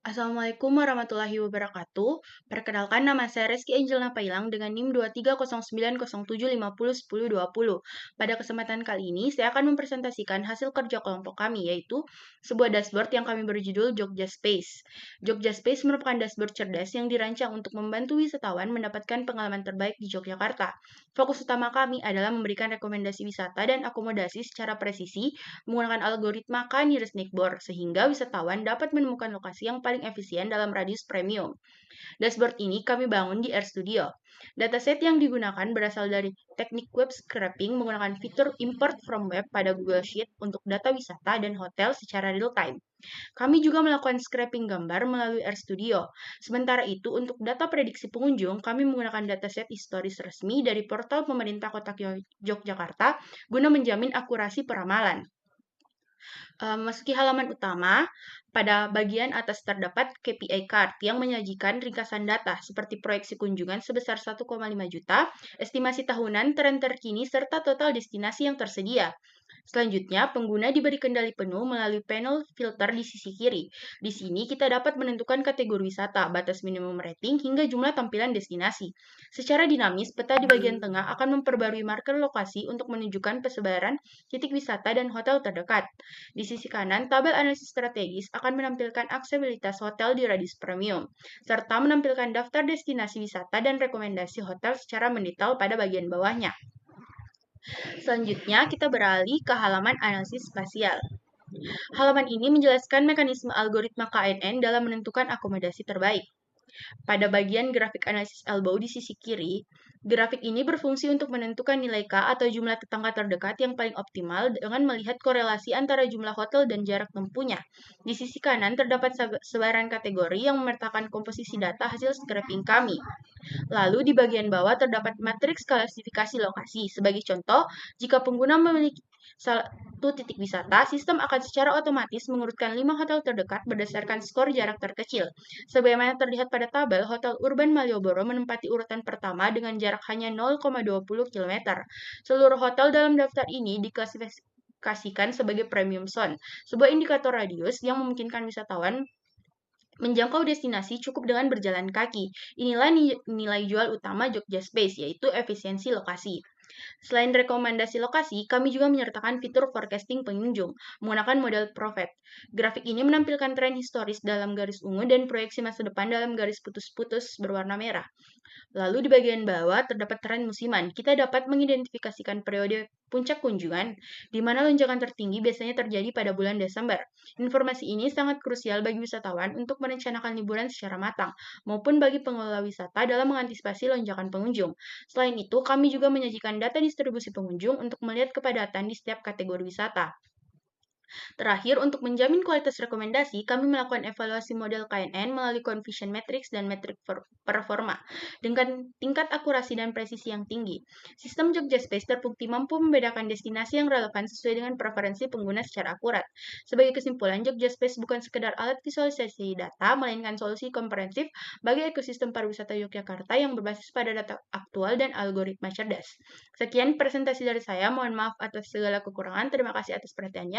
Assalamualaikum warahmatullahi wabarakatuh. Perkenalkan nama saya Reski Angel Napailang dengan NIM 230907501020. Pada kesempatan kali ini, saya akan mempresentasikan hasil kerja kelompok kami, yaitu sebuah dashboard yang kami berjudul Jogja Space. Jogja Space merupakan dashboard cerdas yang dirancang untuk membantu wisatawan mendapatkan pengalaman terbaik di Yogyakarta. Fokus utama kami adalah memberikan rekomendasi wisata dan akomodasi secara presisi menggunakan algoritma Nearest Neighbor, sehingga wisatawan dapat menemukan lokasi yang paling efisien dalam radius premium. Dashboard ini kami bangun di RStudio. Dataset yang digunakan berasal dari teknik web scraping menggunakan fitur import from web pada Google Sheet untuk data wisata dan hotel secara real-time. Kami juga melakukan scraping gambar melalui RStudio. Sementara itu, untuk data prediksi pengunjung, kami menggunakan dataset historis resmi dari portal pemerintah Kota Yogyakarta guna menjamin akurasi peramalan. Memasuki halaman utama, pada bagian atas terdapat KPI card yang menyajikan ringkasan data seperti proyeksi kunjungan sebesar 1,5 juta, estimasi tahunan, tren terkini, serta total destinasi yang tersedia. Selanjutnya, pengguna diberi kendali penuh melalui panel filter di sisi kiri. Di sini kita dapat menentukan kategori wisata, batas minimum rating, hingga jumlah tampilan destinasi. Secara dinamis, peta di bagian tengah akan memperbarui marker lokasi untuk menunjukkan persebaran titik wisata dan hotel terdekat. Di sisi kanan, tabel analisis strategis akan menampilkan aksesibilitas hotel di radius premium, serta menampilkan daftar destinasi wisata dan rekomendasi hotel secara mendetail pada bagian bawahnya. Selanjutnya, kita beralih ke halaman analisis spasial. Halaman ini menjelaskan mekanisme algoritma KNN dalam menentukan akomodasi terbaik. Pada bagian grafik analisis elbow di sisi kiri, grafik ini berfungsi untuk menentukan nilai K atau jumlah tetangga terdekat yang paling optimal dengan melihat korelasi antara jumlah hotel dan jarak tempuhnya. Di sisi kanan terdapat sebaran kategori yang memetakan komposisi data hasil scraping kami. Lalu di bagian bawah terdapat matriks klasifikasi lokasi. Sebagai contoh, jika pengguna memiliki satu titik wisata, sistem akan secara otomatis mengurutkan 5 hotel terdekat berdasarkan skor jarak terkecil. Sebagaimana terlihat pada tabel, Hotel Urban Malioboro menempati urutan pertama dengan jarak hanya 0,20 km. Seluruh hotel dalam daftar ini diklasifikasikan sebagai premium zone, sebuah indikator radius yang memungkinkan wisatawan menjangkau destinasi cukup dengan berjalan kaki. Inilah nilai jual utama Jogja Space, yaitu efisiensi lokasi. Selain rekomendasi lokasi, kami juga menyertakan fitur forecasting pengunjung menggunakan model Prophet. Grafik ini menampilkan tren historis dalam garis ungu dan proyeksi masa depan dalam garis putus-putus berwarna merah. Lalu di bagian bawah terdapat tren musiman. Kita dapat mengidentifikasikan periode puncak kunjungan, di mana lonjakan tertinggi biasanya terjadi pada bulan Desember. Informasi ini sangat krusial bagi wisatawan untuk merencanakan liburan secara matang, maupun bagi pengelola wisata dalam mengantisipasi lonjakan pengunjung. Selain itu, kami juga menyajikan data distribusi pengunjung untuk melihat kepadatan di setiap kategori wisata. Terakhir, untuk menjamin kualitas rekomendasi, kami melakukan evaluasi model KNN melalui Confusion Matrix dan metrik performa dengan tingkat akurasi dan presisi yang tinggi. Sistem Jogja Space terbukti mampu membedakan destinasi yang relevan sesuai dengan preferensi pengguna secara akurat. Sebagai kesimpulan, Jogja Space bukan sekedar alat visualisasi data, melainkan solusi komprehensif bagi ekosistem pariwisata Yogyakarta yang berbasis pada data aktual dan algoritma cerdas. Sekian presentasi dari saya, mohon maaf atas segala kekurangan, terima kasih atas perhatiannya.